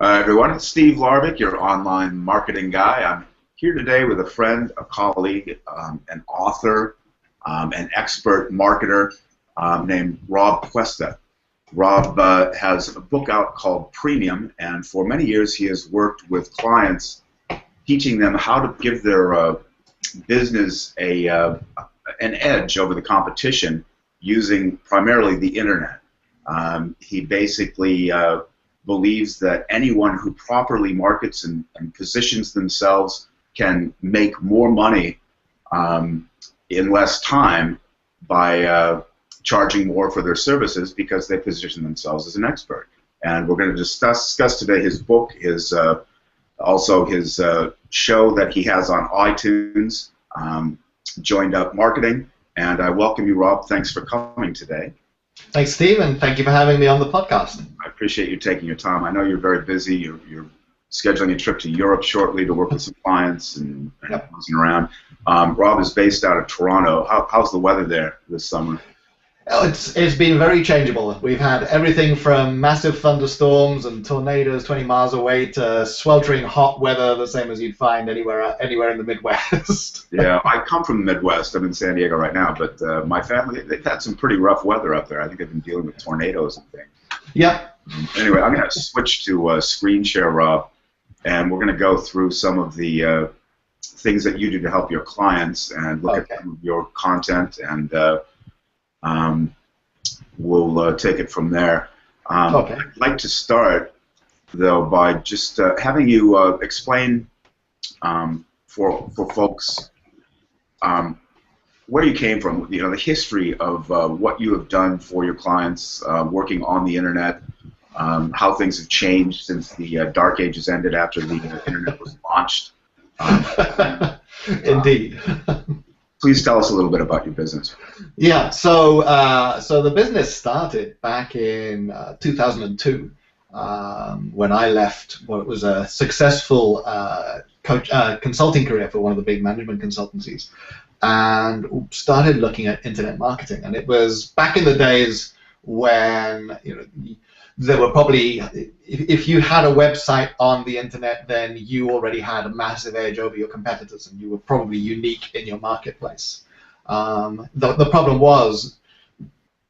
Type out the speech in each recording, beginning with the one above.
Everyone, it's Steve Larvick, your online marketing guy. I'm here today with a friend, a colleague, an author, an expert marketer named Rob Cuesta. Rob has a book out called Premium, and for many years he has worked with clients teaching them how to give their business an edge over the competition using primarily the internet. He basically believes that anyone who properly markets and positions themselves can make more money in less time by charging more for their services because they position themselves as an expert. And we're going to discuss today his book, also his show that he has on iTunes, Joined Up Marketing. And I welcome you, Rob. Thanks for coming today. Thanks, Steve, and thank you for having me on the podcast. I appreciate you taking your time. I know you're very busy. You're scheduling a trip to Europe shortly to work with some clients and moving around. Rob is based out of Toronto. How's the weather there this summer? Oh, it's been very changeable. We've had everything from massive thunderstorms and tornadoes 20 miles away to sweltering hot weather, the same as you'd find anywhere in the Midwest. Yeah, I come from the Midwest. I'm in San Diego right now, but my family, they've had some pretty rough weather up there. I think they've been dealing with tornadoes and things. Yep. Anyway, I'm going to switch to screen share, Rob, and we're going to go through some of the things that you do to help your clients and look at your content, and we'll take it from there. I'd like to start, though, by just having you explain for folks where you came from, the history of what you have done for your clients working on the internet, how things have changed since the dark ages ended after the internet was launched. Indeed. Please tell us a little bit about your business. Yeah, so the business started back in 2002 when I left what was a successful consulting career for one of the big management consultancies, and started looking at internet marketing. And it was back in the days when there were probably, if you had a website on the internet, then you already had a massive edge over your competitors, and you were probably unique in your marketplace. The problem was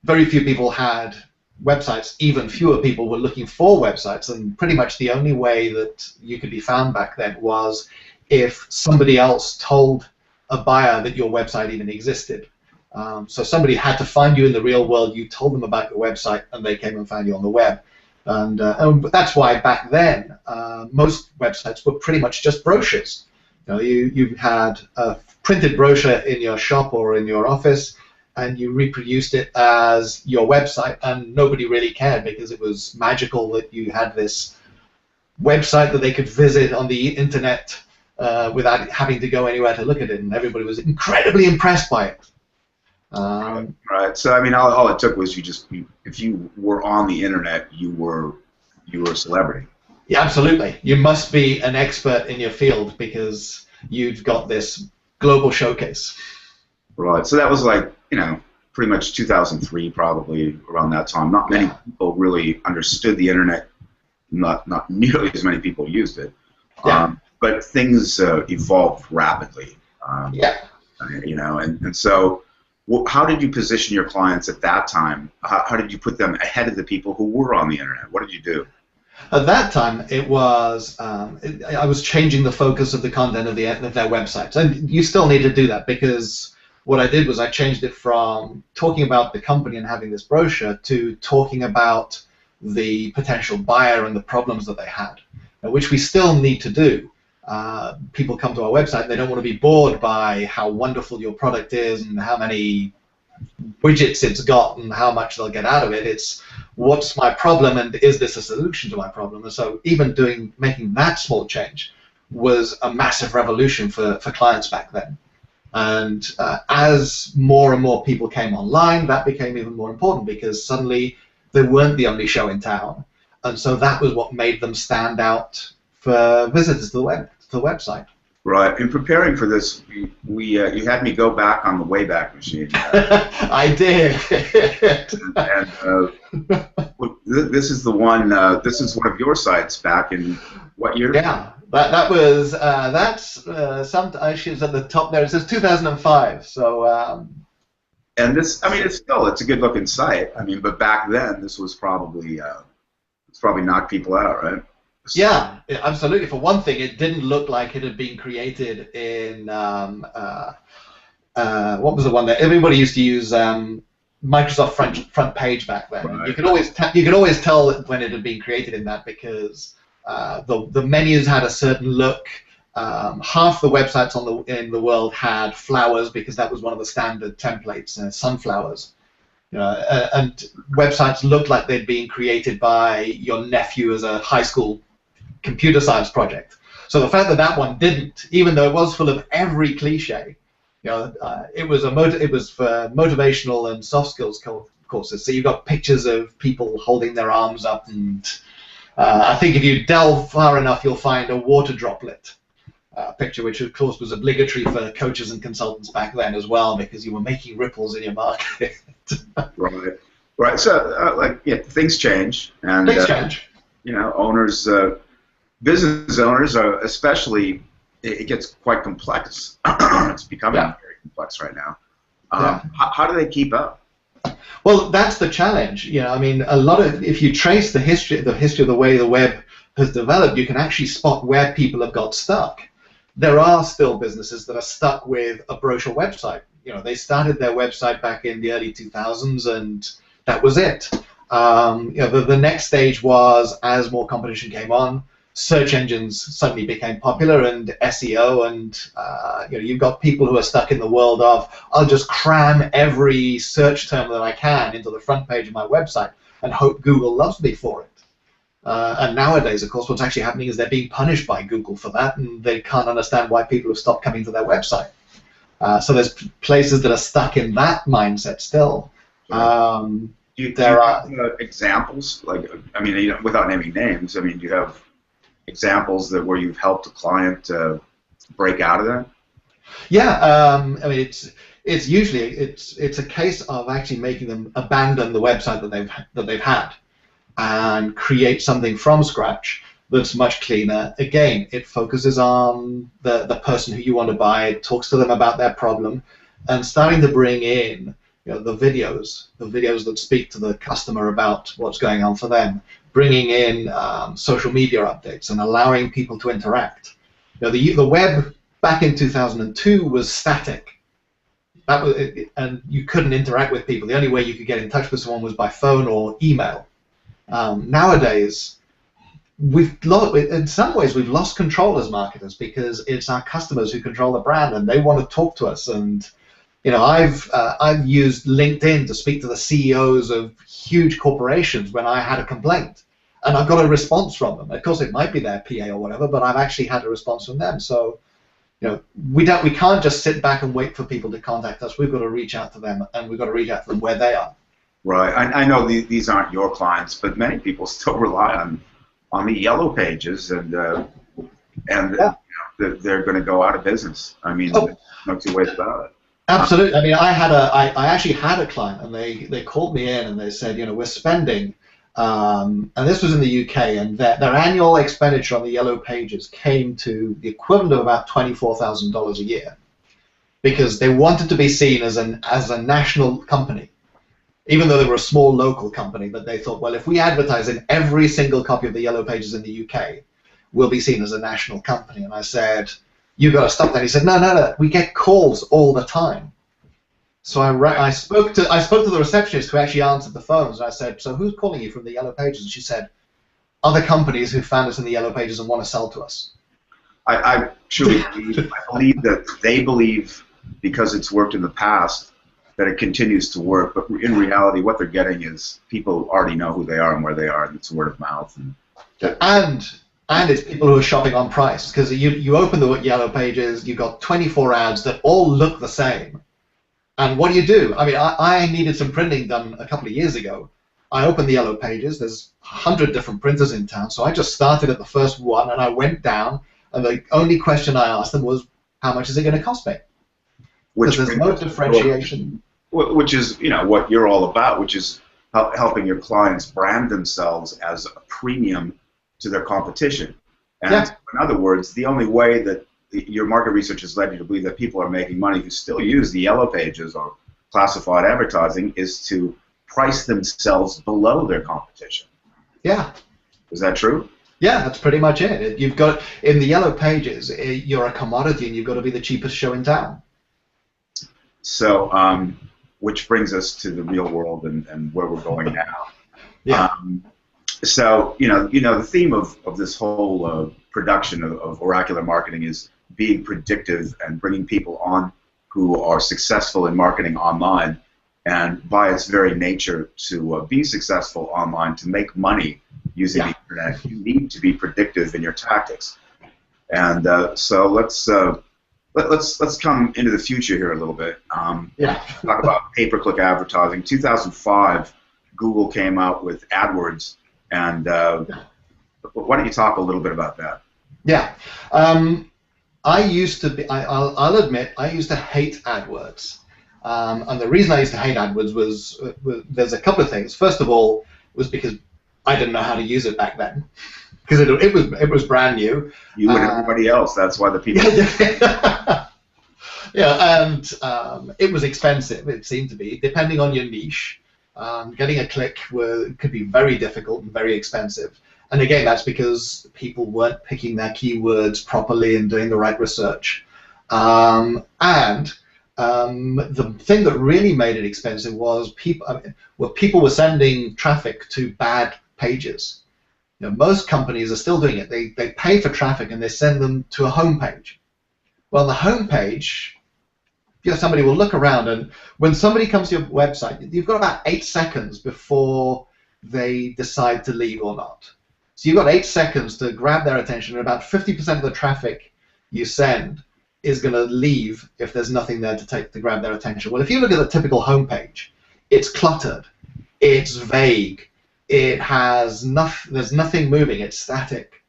very few people had websites. Even fewer people were looking for websites, and pretty much the only way that you could be found back then was if somebody else told a buyer that your website even existed. So somebody had to find you in the real world, you told them about your website, and they came and found you on the web. And that's why back then most websites were pretty much just brochures. You had a printed brochure in your shop or in your office, and you reproduced it as your website, and nobody really cared because it was magical that you had this website that they could visit on the internet without having to go anywhere to look at it, and everybody was incredibly impressed by it. Right. So I mean, all it took was if you were on the internet, you were a celebrity. Yeah, absolutely. You must be an expert in your field because you've got this global showcase. Right. So that was like pretty much 2003, probably around that time. Not many people really understood the internet. Not nearly as many people used it. Yeah. But things evolved rapidly. And so. How did you position your clients at that time? How did you put them ahead of the people who were on the internet? What did you do? At that time, it was I was changing the focus of the content of their websites, and you still need to do that because what I did was I changed it from talking about the company and having this brochure to talking about the potential buyer and the problems that they had, which we still need to do. People come to our website and they don't want to be bored by how wonderful your product is and how many widgets it's got and how much they'll get out of it. It's what's my problem and is this a solution to my problem? And so even making that small change was a massive revolution for clients back then. And as more and more people came online, that became even more important because suddenly they weren't the only show in town. And so that was what made them stand out for visitors to the website. Right. In preparing for this, you had me go back on the Wayback Machine. I did. And this is the one. This is one of your sites back in what year? Yeah, that was some actually it's at the top there. It says 2005. So and this, I mean, it's a good looking site. I mean, but back then this was probably it's probably knocked people out, right? yeah, absolutely. For one thing, it didn't look like it had been created in what was the one that everybody used to use? Microsoft front page back then. Right. You could always tell when it had been created in that because the menus had a certain look. Half the websites in the world had flowers because that was one of the standard templates, sunflowers. And websites looked like they'd been created by your nephew as a high school computer science project. So the fact that that one didn't, even though it was full of every cliche, it was for motivational and soft skills courses. So you've got pictures of people holding their arms up, and I think if you delve far enough, you'll find a water droplet picture, which of course was obligatory for coaches and consultants back then as well, because you were making ripples in your market. Right. Right. So things change, and Things change. Owners, business owners are especially. It gets quite complex. It's becoming very complex right now. How do they keep up? Well, that's the challenge. I mean, if you trace the history of the way the web has developed, you can actually spot where people have got stuck. There are still businesses that are stuck with a brochure website. They started their website back in the early 2000s, and that was it. The next stage was, as more competition came on, search engines suddenly became popular, and SEO, and you've got people who are stuck in the world of, I'll just cram every search term that I can into the front page of my website and hope Google loves me for it. And nowadays, of course, what's actually happening is they're being punished by Google for that, and they can't understand why people have stopped coming to their website. So there's places that are stuck in that mindset still. Do you have examples? I mean, without naming names, I mean, do you have examples where you've helped a client break out of that? Yeah, I mean, it's usually a case of actually making them abandon the website that they've had and create something from scratch that's much cleaner. Again, it focuses on the person who you want to buy. It talks to them about their problem, and starting to bring in the videos that speak to the customer about what's going on for them, bringing in social media updates and allowing people to interact. The web back in 2002 was static. And you couldn't interact with people. The only way you could get in touch with someone was by phone or email. Nowadays, in some ways we've lost control as marketers, because it's our customers who control the brand, and they want to talk to us. And I've used LinkedIn to speak to the CEOs of huge corporations when I had a complaint, and I've got a response from them. Of course, it might be their PA or whatever, but I've actually had a response from them. So, we can't just sit back and wait for people to contact us. We've got to reach out to them, and we've got to reach out to them where they are. Right. I know these aren't your clients, but many people still rely on the yellow pages, and they're going to go out of business. I mean, no two ways about it. Absolutely. I mean, I actually had a client, and they called me in and they said, we're spending, and this was in the UK, and their annual expenditure on the yellow pages came to the equivalent of about $24,000 a year, because they wanted to be seen as a national company, even though they were a small local company. But they thought, well, if we advertise in every single copy of the yellow pages in the UK, we'll be seen as a national company. And I said, you've got to stop that. He said, no, we get calls all the time. So I spoke to the receptionist who actually answered the phones, and I said, so who's calling you from the yellow pages? And she said, other companies who found us in the yellow pages and want to sell to us. I truly believe that they believe, because it's worked in the past, that it continues to work. But in reality, what they're getting is people already know who they are and where they are, and it's word of mouth. And it's people who are shopping on price, because you open the yellow pages, you've got 24 ads that all look the same. And what do? I mean, I needed some printing done a couple of years ago. I opened the yellow pages. There's 100 different printers in town, so I just started at the first one, and I went down, And the only question I asked them was, how much is it going to cost me? Which Because there's no differentiation. Which is, what you're all about, which is helping your clients brand themselves as a premium to their competition. And in other words, the only way that your market research has led you to believe that people are making money who still use the yellow pages or classified advertising is to price themselves below their competition. Yeah. Is that true? Yeah, that's pretty much it. You've got, in the yellow pages, you're a commodity and you've got to be the cheapest show in town. So, which brings us to the real world and where we're going now. Yeah. So, the theme of this whole production of oracular marketing is being predictive and bringing people on who are successful in marketing online. And by its very nature, to be successful online, to make money using the internet, you need to be predictive in your tactics. And so let's come into the future here a little bit. Talk about pay-per-click advertising. 2005, Google came out with AdWords, and why don't you talk a little bit about that? Yeah. I used to be, I'll admit, I used to hate AdWords. And the reason I used to hate AdWords was there's a couple of things. First of all, was because I didn't know how to use it back then, because it was brand new. You and everybody else. That's why the people. And it was expensive. It seemed to be, depending on your niche. Getting a click could be very difficult and very expensive. And again, that's because people weren't picking their keywords properly and doing the right research. The thing that really made it expensive was people were sending traffic to bad pages. Most companies are still doing it. They pay for traffic and they send them to a home page. Well, the home page, somebody will look around, and when somebody comes to your website, you've got about 8 seconds before they decide to leave or not. So you've got 8 seconds to grab their attention, and about 50% of the traffic you send is going to leave if there's nothing there to grab their attention. Well, if you look at the typical homepage, it's cluttered, it's vague, there's nothing moving, it's static.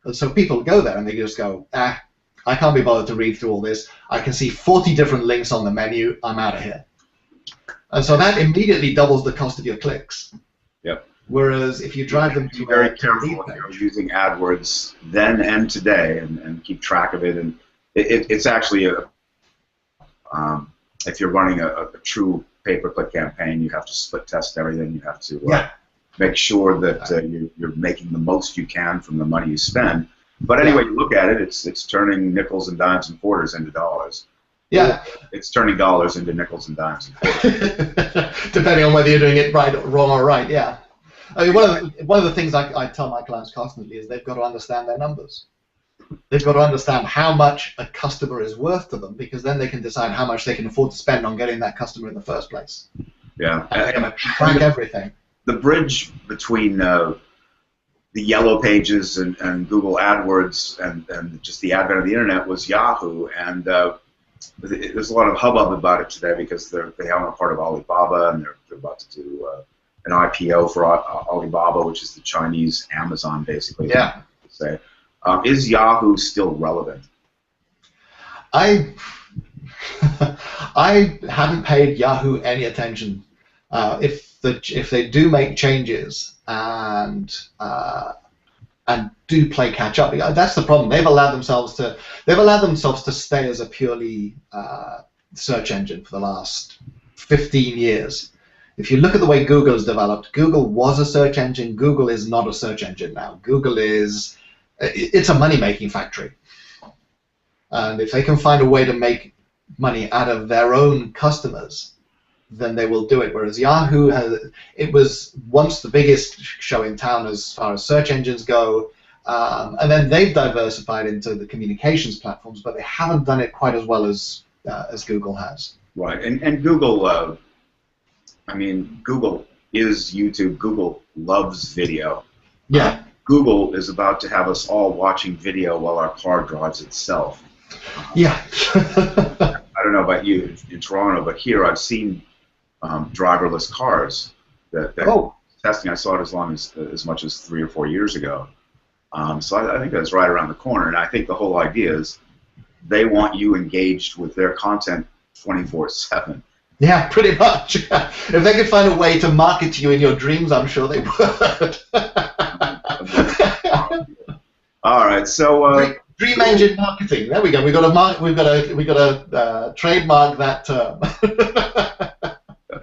And so people go there and they just go, I can't be bothered to read through all this. I can see 40 different links on the menu, I'm out of here. And so that immediately doubles the cost of your clicks. Yep. Whereas if you drive them to be very careful when you're using AdWords then and today, and keep track of it. And it's actually if you're running a true pay-per-click campaign, you have to split test everything. You have to make sure that you're making the most you can from the money you spend. But anyway, you look at it, it's turning nickels and dimes and quarters into dollars. Yeah. It's turning dollars into nickels and dimes and quarters. Depending on whether you're doing it right, wrong, or right, yeah. I mean, one of the things I tell my clients constantly is they've got to understand their numbers. They've got to understand how much a customer is worth to them, because then they can decide how much they can afford to spend on getting that customer in the first place. Yeah. And track everything. The bridge between the yellow pages and Google AdWords and just the advent of the internet was Yahoo, and there's a lot of hubbub about it today because they own a part of Alibaba, and they're about to do an IPO for Alibaba, which is the Chinese Amazon, basically. Yeah. Say, is Yahoo still relevant? I haven't paid Yahoo any attention. If they do make changes and do play catch up, that's the problem. They've allowed themselves to stay as a purely search engine for the last 15 years. If you look at the way Google has developed, Google was a search engine. Google is not a search engine now. Google it's a money-making factory. And if they can find a way to make money out of their own customers, then they will do it. Whereas Yahoo it was once the biggest show in town as far as search engines go, and then they've diversified into the communications platforms, but they haven't done it quite as well as Google has. Right, and Google, Google is YouTube. Google loves video. Yeah. Google is about to have us all watching video while our car drives itself. Yeah. I don't know about you in Toronto, but here I've seen driverless cars that testing. I saw it as much as 3 or 4 years ago, So I think that's right around the corner. And I think the whole idea is they want you engaged with their content 24/7. Yeah, pretty much. If they could find a way to market to you in your dreams, I'm sure they would. All right, so dream engine marketing. There we go. We've got to trademark that term.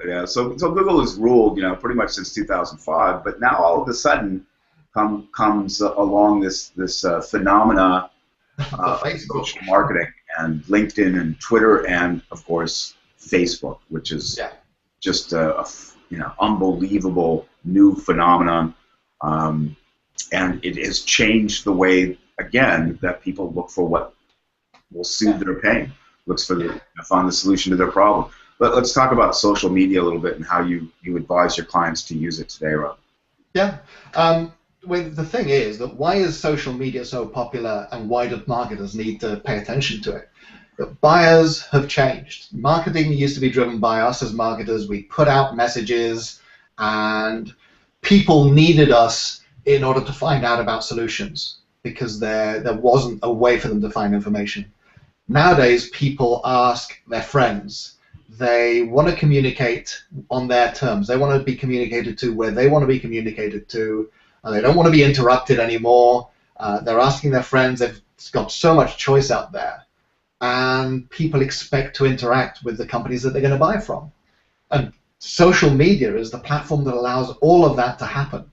yeah, so Google has ruled, pretty much since 2005, but now all of a sudden comes along this phenomena of social marketing and LinkedIn and Twitter and of course Facebook, which is just a unbelievable new phenomenon, and it has changed the way again that people look for what will soothe their pain, looks for find the solution to their problem. But let's talk about social media a little bit and how you advise your clients to use it today, Rob. Yeah. Well, the thing is that why is social media so popular and why do marketers need to pay attention to it? That buyers have changed. Marketing used to be driven by us as marketers. We put out messages and people needed us in order to find out about solutions because there wasn't a way for them to find information. Nowadays, people ask their friends. They want to communicate on their terms. They want to be communicated to where they want to be communicated to. They don't want to be interrupted anymore. They're asking their friends. They've got so much choice out there. And people expect to interact with the companies that they're going to buy from. And social media is the platform that allows all of that to happen.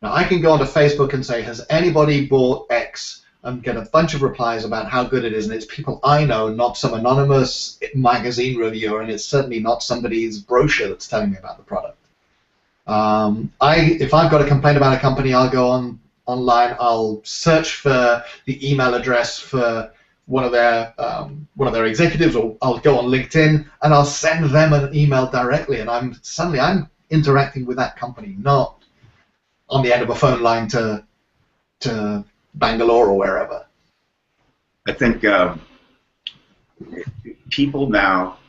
Now, I can go onto Facebook and say, has anybody bought X? And get a bunch of replies about how good it is. And it's people I know, not some anonymous magazine reviewer, and it's certainly not somebody's brochure that's telling me about the product. If I've got a complaint about a company, I'll go online. I'll search for the email address for one of their executives, or I'll go on LinkedIn and I'll send them an email directly. And I'm interacting with that company, not on the end of a phone line to Bangalore or wherever. I think people now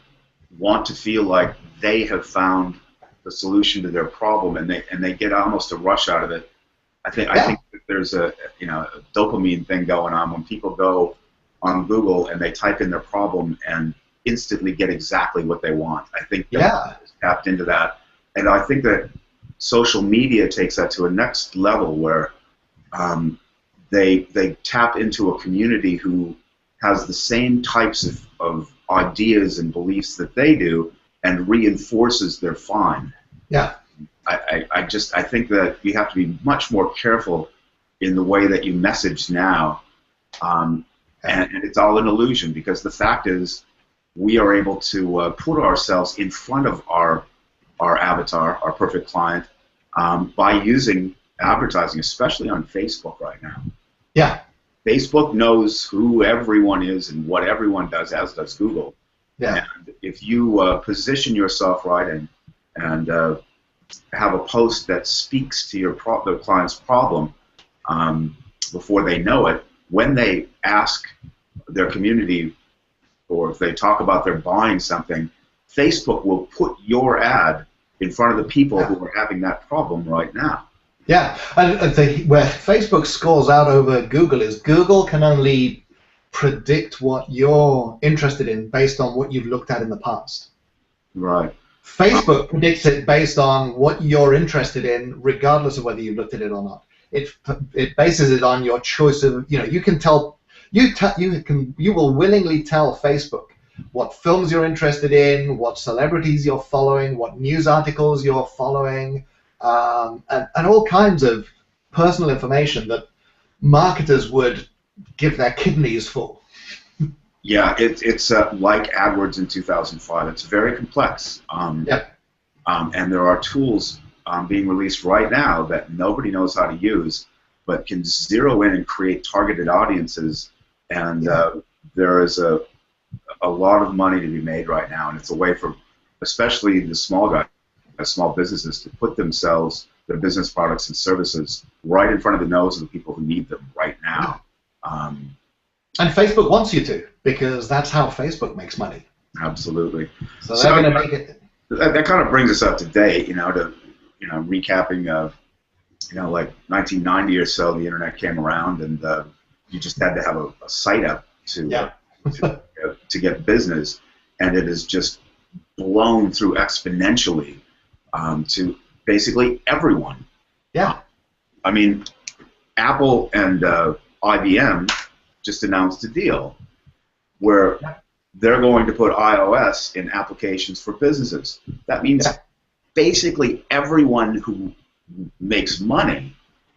want to feel like they have found the solution to their problem, and they get almost a rush out of it. I think that there's a dopamine thing going on when people go on Google and they type in their problem and instantly get exactly what they want. I think that is tapped into that, and I think that social media takes that to a next level where they tap into a community who has the same types of ideas and beliefs that they do and reinforces their find. Yeah. I think that you have to be much more careful in the way that you message now, and it's all an illusion because the fact is we are able to put ourselves in front of our avatar, our perfect client, by using advertising, especially on Facebook right now. Yeah. Facebook knows who everyone is and what everyone does, as does Google. Yeah. And if you position yourself right and have a post that speaks to your the client's problem before they know it, when they ask their community or if they talk about their buying something, Facebook will put your ad in front of the people who are having that problem right now. Yeah, and where Facebook scores out over Google is Google can only predict what you're interested in based on what you've looked at in the past. Right. Facebook predicts it based on what you're interested in, regardless of whether you've looked at it or not. It bases it on your choice of, you can tell, you will willingly tell Facebook what films you're interested in, what celebrities you're following, what news articles you're following, and all kinds of personal information that marketers would give their kidneys for. Yeah, it's like AdWords in 2005. It's very complex. And there are tools being released right now that nobody knows how to use, but can zero in and create targeted audiences. And there is a lot of money to be made right now, and it's a way for, especially the small guys, small businesses, to put themselves, their business products and services right in front of the nose of the people who need them right now. And Facebook wants you to, because that's how Facebook makes money. Absolutely. So they're going to make it. That kind of brings us up to date, to recapping of like 1990 or so, the internet came around, and you just had to have a site up to get business, and it has just blown through exponentially to basically everyone. Yeah. I mean, Apple and IBM just announced a deal where they're going to put iOS in applications for businesses. That means basically everyone who makes money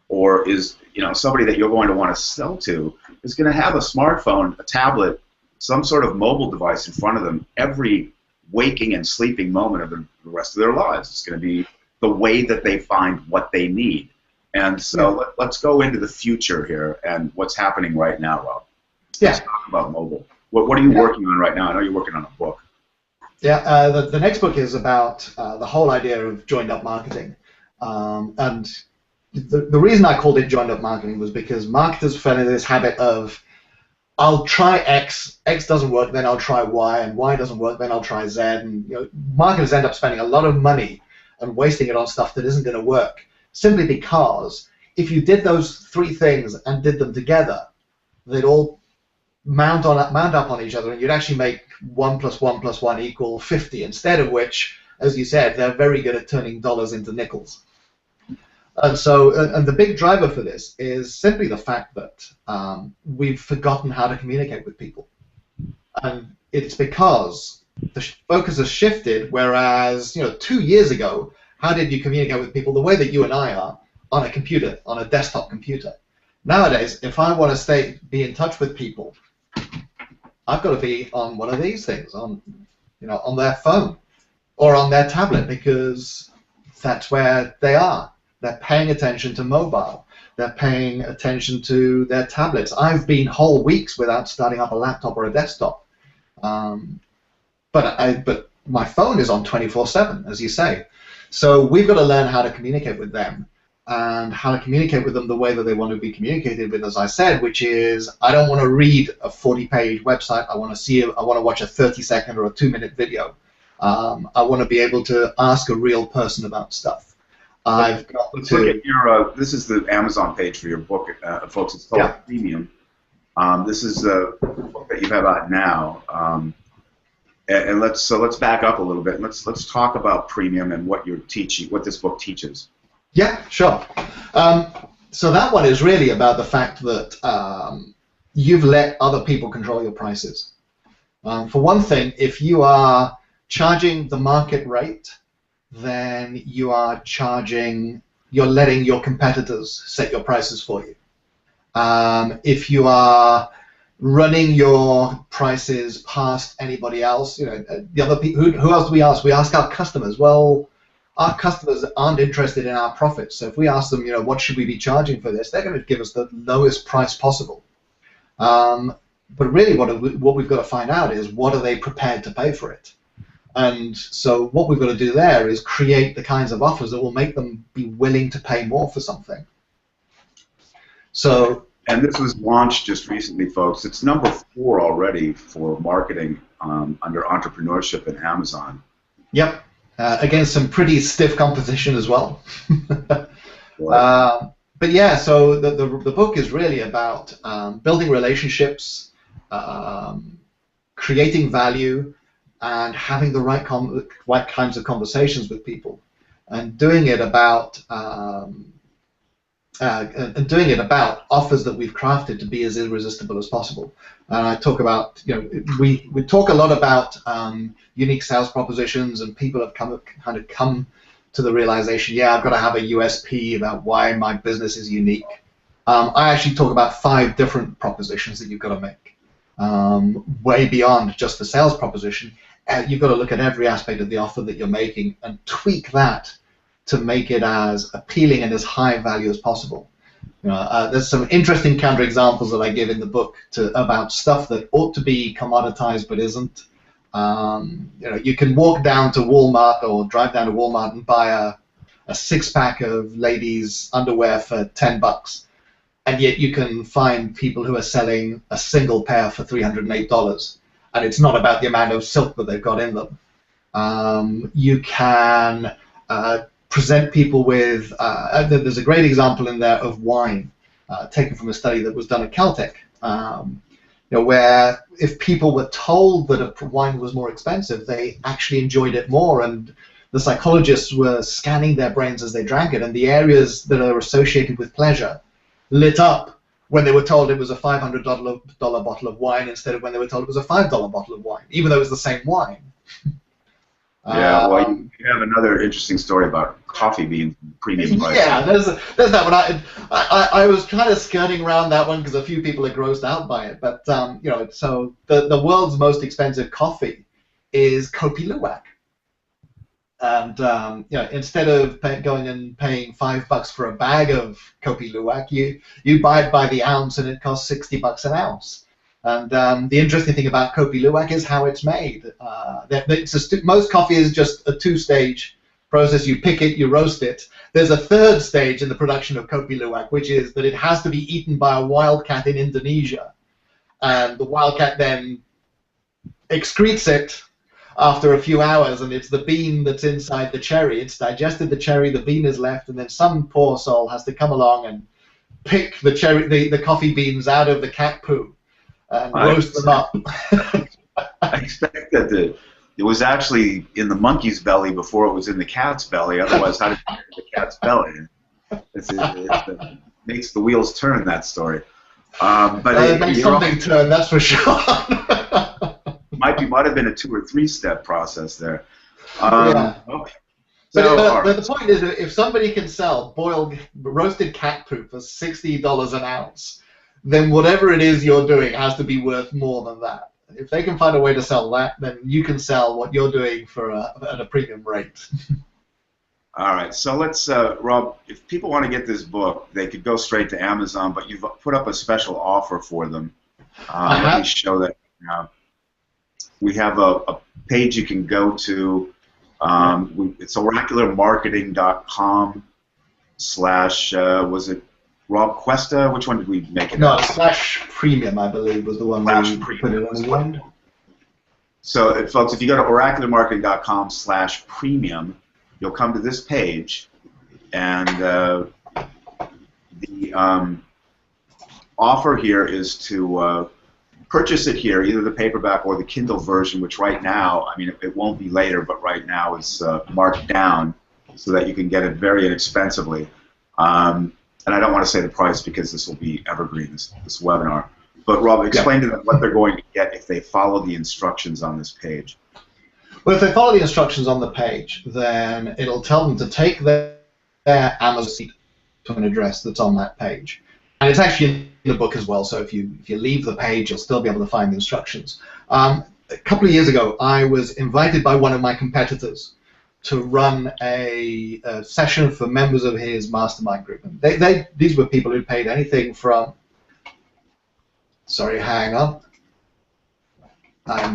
or is somebody that you're going to want to sell to is going to have a smartphone, a tablet, some sort of mobile device in front of them every waking and sleeping moment of the rest of their lives. It's going to be the way that they find what they need. And so let's go into the future here and what's happening right now, Rob. Let's talk about mobile. What are you working on right now? I know you're working on a book. Yeah, the next book is about the whole idea of joined-up marketing. And the reason I called it joined-up marketing was because marketers fell into this habit of, I'll try X, X doesn't work, then I'll try Y, and Y doesn't work, then I'll try Z. And marketers end up spending a lot of money and wasting it on stuff that isn't going to work, simply because if you did those three things and did them together, they'd all mount up on each other, and you'd actually make 1 + 1 + 1 = 50, instead of which, as you said, they're very good at turning dollars into nickels. And so, and the big driver for this is simply the fact that we've forgotten how to communicate with people. And it's because the focus has shifted, whereas 2 years ago, how did you communicate with people the way that you and I are on a computer, on a desktop computer? Nowadays, if I want to be in touch with people, I've got to be on one of these things, on their phone or on their tablet, because that's where they are. They're paying attention to mobile. They're paying attention to their tablets. I've been whole weeks without starting up a laptop or a desktop, but my phone is on 24/7, as you say. So we've got to learn how to communicate with them, and how to communicate with them the way that they want to be communicated with, as I said, which is, I don't want to read a 40-page website. I want to watch a 30-second or a 2-minute video. I want to be able to ask a real person about stuff. Let's look at your. This is the Amazon page for your book, folks. It's called Premium. This is the book that you have out now. And let's back up a little bit. Let's talk about Premium and what you're teaching, what this book teaches. Yeah, sure. So that one is really about the fact that you've let other people control your prices. For one thing, if you are charging the market rate, then you're letting your competitors set your prices for you. If you are running your prices past anybody else, the other people, who else do we ask? We ask our customers. Well, our customers aren't interested in our profits, so if we ask them, what should we be charging for this, they're going to give us the lowest price possible. But really, what we've got to find out is, what are they prepared to pay for it? And so what we've got to do there is create the kinds of offers that will make them be willing to pay more for something. So, and this was launched just recently, folks. It's number 4 already for marketing under entrepreneurship in Amazon. Yep. Against some pretty stiff competition as well. But yeah, so the book is really about building relationships, creating value, and having the right kinds of conversations with people, and doing it about offers that we've crafted to be as irresistible as possible. And I talk about, we talk a lot about unique sales propositions, and people have kind of come to the realization, I've got to have a USP about why my business is unique. I actually talk about 5 different propositions that you've got to make, way beyond just the sales proposition. You've got to look at every aspect of the offer that you're making and tweak that to make it as appealing and as high value as possible. There's some interesting counterexamples that I give in the book about stuff that ought to be commoditized but isn't. You can walk down to Walmart or drive down to Walmart and buy a 6-pack of ladies' underwear for $10, and yet you can find people who are selling a single pair for $308, and it's not about the amount of silk that they've got in them. You can present people with, there's a great example in there of wine, taken from a study that was done at Caltech, where if people were told that a wine was more expensive, they actually enjoyed it more, and the psychologists were scanning their brains as they drank it, and the areas that are associated with pleasure lit up when they were told it was a $500 bottle of wine instead of when they were told it was a $5 bottle of wine, even though it was the same wine. Yeah, well, you have another interesting story about coffee being premium price. Yeah, there's that one. I was kind of skirting around that one because a few people are grossed out by it. But so the world's most expensive coffee is Kopi Luwak, and instead of going and paying $5 for a bag of Kopi Luwak, you buy it by the ounce, and it costs $60 an ounce. And the interesting thing about Kopi Luwak is how it's made. Most coffee is just a two-stage process. You pick it, you roast it. There's a third stage in the production of Kopi Luwak, which is that it has to be eaten by a wildcat in Indonesia. And the wildcat then excretes it after a few hours, and it's the bean that's inside the cherry. It's digested the cherry, the bean is left, and then some poor soul has to come along and pick the coffee beans out of the cat poo and roast them up. I expect that it was actually in the monkey's belly before it was in the cat's belly. Otherwise, how did it get in the cat's belly? It makes the wheels turn, that story. But it makes something turn, that's for sure. might have been a 2 or 3 step process there. Yeah. Okay. But the point is, if somebody can sell boiled roasted cat poop for $60 an ounce, then whatever it is you're doing has to be worth more than that. If they can find a way to sell that, then you can sell what you're doing at a premium rate. All right, so let's, Rob, if people want to get this book, they could go straight to Amazon, but you've put up a special offer for them. Let me show that now. We have a page you can go to. It's oracularmarketing.com / was it Rob Cuesta? Which one did we make it? No, /premium, I believe, was the one where we put it on the end. So, folks, if you go to oracularmarketing.com /premium, you'll come to this page, and the offer here is to purchase it here, either the paperback or the Kindle version, which right now, I mean, it won't be later, but right now it's marked down so that you can get it very inexpensively. And I don't want to say the price because this will be evergreen, this webinar. But Rob, explain to them what they're going to get if they follow the instructions on this page. Well, if they follow the instructions on the page, then it'll tell them to take their Amazon receipt to an address that's on that page. And it's actually in the book as well, so if you leave the page, you'll still be able to find the instructions. A couple of years ago, I was invited by one of my competitors to run a session for members of his mastermind group. And these were people who paid anything from... Sorry, hang on. I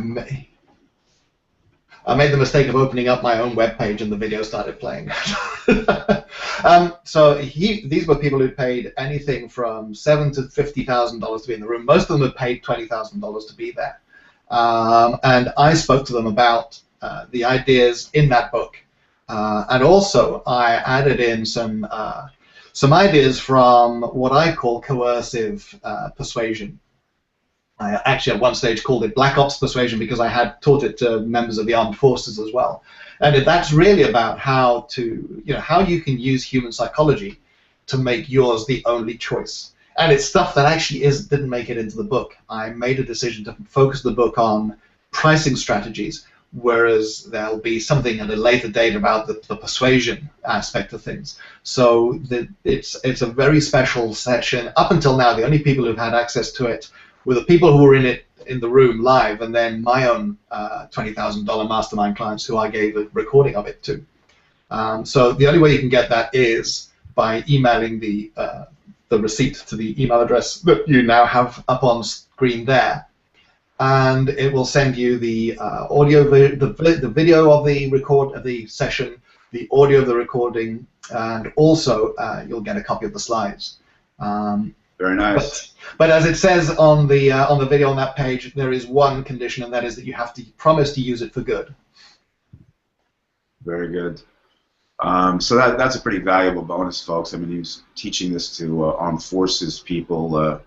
made the mistake of opening up my own web page and the video started playing. So these were people who paid anything from $7,000 to $50,000 to be in the room. Most of them had paid $20,000 to be there. And I spoke to them about the ideas in that book. And also I added in some ideas from what I call coercive persuasion. I actually at one stage called it Black Ops persuasion because I had taught it to members of the armed forces as well. And that's really about how you can use human psychology to make yours the only choice. And it's stuff that actually didn't make it into the book. I made a decision to focus the book on pricing strategies, whereas there'll be something at a later date about the persuasion aspect of things. So it's a very special session. Up until now, the only people who've had access to it were the people who were in the room live, and then my own $20,000 mastermind clients who I gave a recording of it to. So the only way you can get that is by emailing the receipt to the email address that you now have up on screen there, and it will send you the audio, the video of the session, the audio of the recording, and also you'll get a copy of the slides. Very nice. But as it says on the video on that page, there is one condition, and that is that you have to promise to use it for good. Very good. So that's a pretty valuable bonus, folks. I mean, he's teaching this to armed forces people,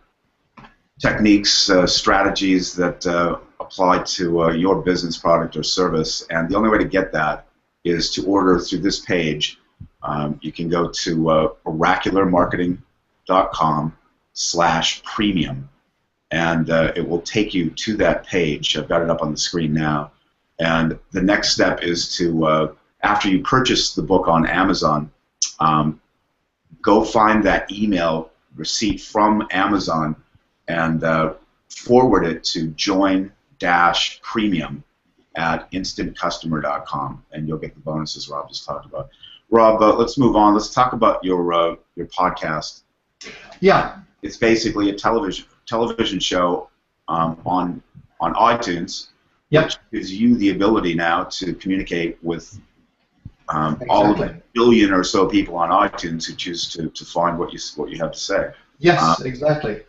techniques, strategies that apply to your business, product, or service. And the only way to get that is to order through this page. You can go to oracularmarketing.com/premium, and it will take you to that page. I've got it up on the screen now. And the next step is to, after you purchase the book on Amazon, go find that email receipt from Amazon and forward it to join-premium at instantcustomer.com, and you'll get the bonuses Rob just talked about. Rob, let's move on. Let's talk about your podcast. Yeah. It's basically a television show on iTunes, yep. which gives you the ability now to communicate with exactly. all of the billion or so people on iTunes who choose to find what you have to say. Yes, exactly.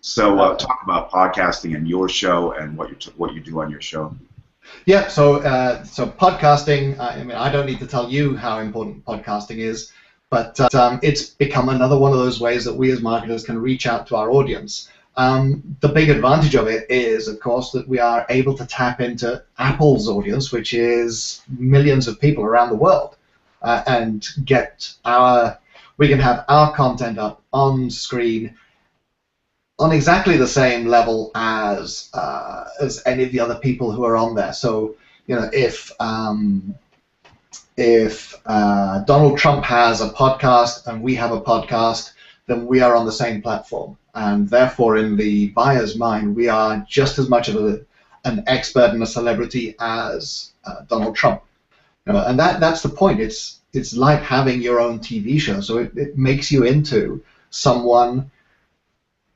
So talk about podcasting and your show and what you do on your show. Yeah, so podcasting, I mean, I don't need to tell you how important podcasting is, but it's become another one of those ways that we as marketers can reach out to our audience. The big advantage of it is, of course, that we are able to tap into Apple's audience, which is millions of people around the world, and we can have our content up on screen on exactly the same level as any of the other people who are on there. So, you know, if Donald Trump has a podcast and we have a podcast, then we are on the same platform, and therefore, in the buyer's mind, we are just as much of an expert and a celebrity as Donald Trump. You know, and that's the point. It's like having your own TV show, so it makes you into someone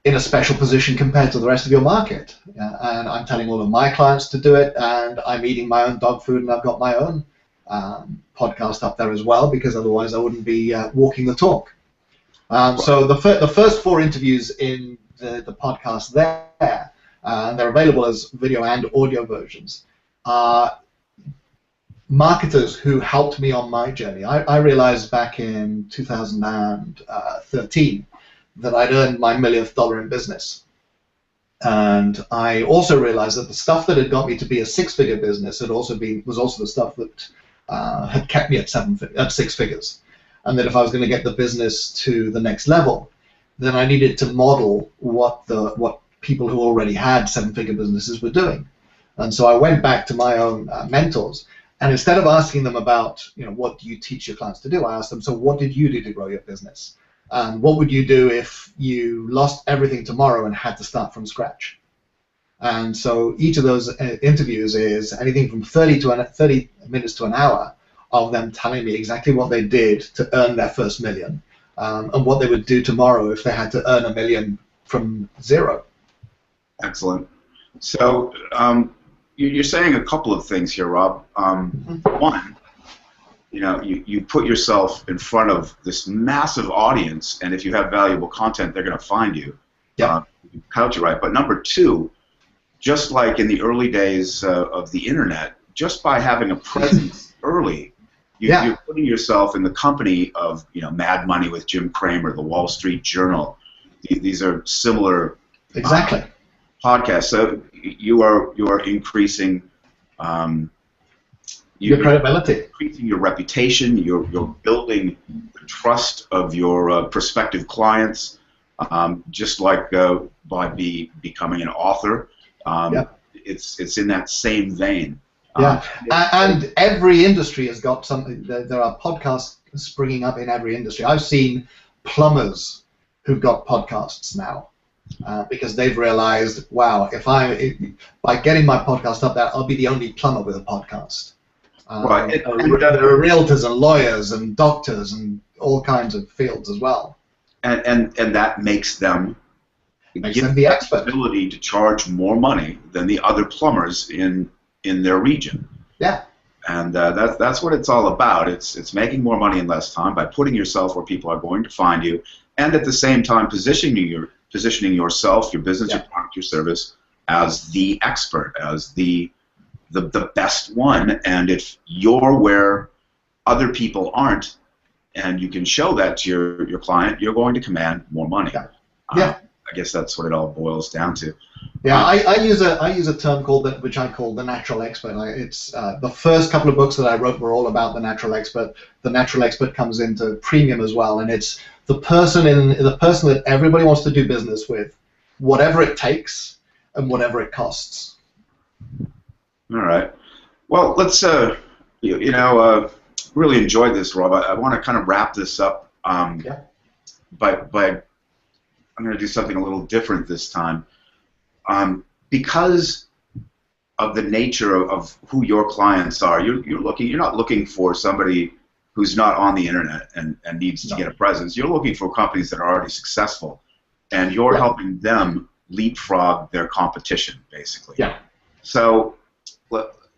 in a special position compared to the rest of your market. And I'm telling all of my clients to do it, and I'm eating my own dog food, and I've got my own podcast up there as well, because otherwise I wouldn't be walking the talk. So the first 4 interviews in the podcast there, they're available as video and audio versions, are marketers who helped me on my journey. I realized back in 2013 that I'd earned my millionth dollar in business. And I also realized that the stuff that had got me to be a 6-figure business was also the stuff that had kept me at 6 figures. And that if I was going to get the business to the next level, then I needed to model what people who already had 7-figure businesses were doing. And so I went back to my own mentors, and instead of asking them about, you know, what do you teach your clients to do, I asked them, so what did you do to grow your business? And what would you do if you lost everything tomorrow and had to start from scratch? And so each of those interviews is anything from 30 minutes to an hour of them telling me exactly what they did to earn their first million, and what they would do tomorrow if they had to earn $1 million from zero. Excellent. So you're saying a couple of things here, Rob. One, you know, you put yourself in front of this massive audience, and if you have valuable content, they're going to find you. Yeah. You couch it right. But number 2, just like in the early days of the internet, just by having a presence early, you're putting yourself in the company of, you know, Mad Money with Jim Cramer, the Wall Street Journal. These are similar podcasts. So you are increasing your credibility, increasing your reputation. You're building the trust of your prospective clients, just like by becoming an author. It's in that same vein. Yeah, and every industry has got something. There are podcasts springing up in every industry. I've seen plumbers who've got podcasts now because they've realized, wow, by getting my podcast up there, I'll be the only plumber with a podcast. Right. There are realtors and lawyers and doctors and all kinds of fields as well. And that makes them the expert. Ability to charge more money than the other plumbers in their region. Yeah. And that's what it's all about. It's making more money in less time by putting yourself where people are going to find you, and at the same time positioning yourself, your business, your product, your service as the expert, as the best one. And if you're where other people aren't, and you can show that to your client, you're going to command more money. Yeah. Yeah. I guess that's what it all boils down to. Yeah, I use a term which I call the natural expert. It's the first couple of books that I wrote were all about the natural expert. The natural expert comes into premium as well, and it's the person that everybody wants to do business with, whatever it takes and whatever it costs. All right. Well, let's really enjoyed this, Rob. I want to kind of wrap this up. Yeah. But I'm going to do something a little different this time. Because of the nature of who your clients are, you're not looking for somebody who's not on the internet and needs to get a presence. You're looking for companies that are already successful, and you're helping them leapfrog their competition, basically. Yeah. So,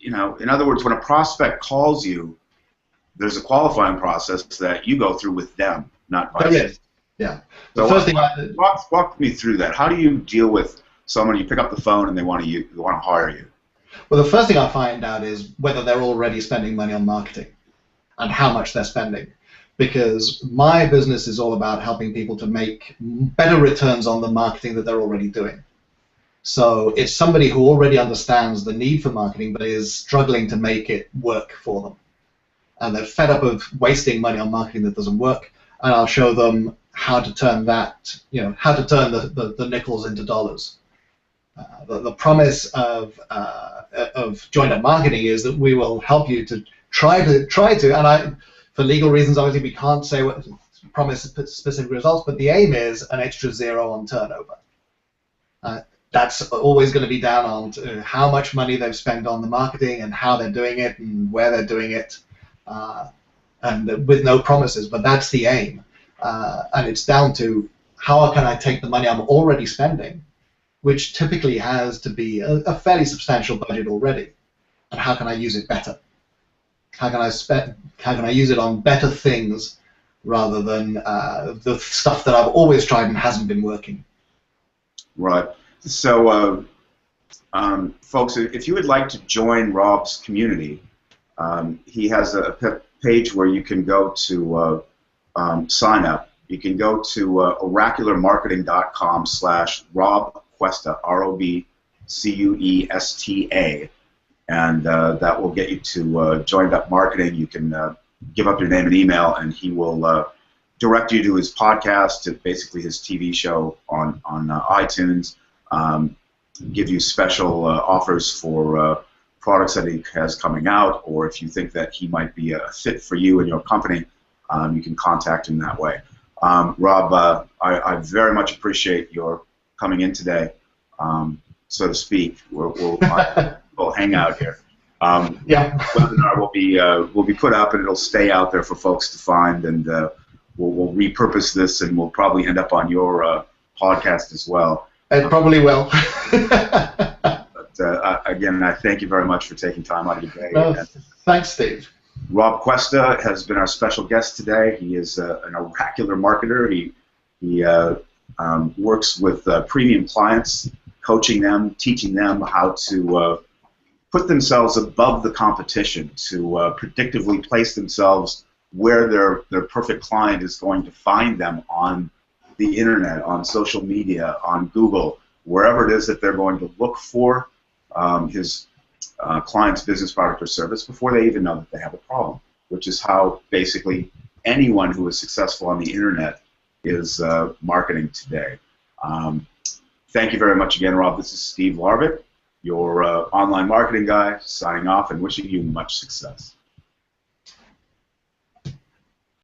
in other words, when a prospect calls you, there's a qualifying process that you go through with them, not vice versa. Yeah. So walk me through that. How do you deal with someone, you pick up the phone and they want to hire you? Well, the first thing I find out is whether they're already spending money on marketing and how much they're spending. Because my business is all about helping people to make better returns on the marketing that they're already doing. So it's somebody who already understands the need for marketing but is struggling to make it work for them. And they're fed up of wasting money on marketing that doesn't work, and I'll show them how to turn that, how to turn the nickels into dollars. The promise of joined up marketing is that we will help you to try to, and for legal reasons, obviously, we can't say promise specific results, but the aim is an extra zero on turnover. That's always going to be down on to how much money they've spent on the marketing and how they're doing it and where they're doing it, and with no promises, but that's the aim. And it's down to how can I take the money I'm already spending, which typically has to be a fairly substantial budget already, and how can I use it better? How can I use it on better things rather than the stuff that I've always tried and hasn't been working? Right. So, folks, if you would like to join Rob's community, he has a page where you can go to sign up. You can go to oracularmarketing.com/Rob Cuesta, ROBCUESTA, and that will get you to joined up marketing. You can give up your name and email, and he will direct you to his podcast, to basically his TV show on iTunes, give you special offers for products that he has coming out, or if you think that he might be a fit for you and your company, you can contact him that way. Rob, I very much appreciate your coming in today, so to speak. We'll hang out here. Yeah. The webinar will be put up, and it'll stay out there for folks to find, and we'll repurpose this, and we'll probably end up on your podcast as well. It probably will. But again, I thank you very much for taking time out of your day. No, thanks, Steve. Rob Cuesta has been our special guest today. He is an oracular marketer. He works with premium clients, coaching them, teaching them how to put themselves above the competition, to predictively place themselves where their perfect client is going to find them on the internet, on social media, on Google, wherever it is that they're going to look for his client's business, product, or service before they even know that they have a problem, which is how basically anyone who is successful on the internet is marketing today. Thank you very much again, Rob. This is Steve Larvick, your online marketing guy, signing off and wishing you much success.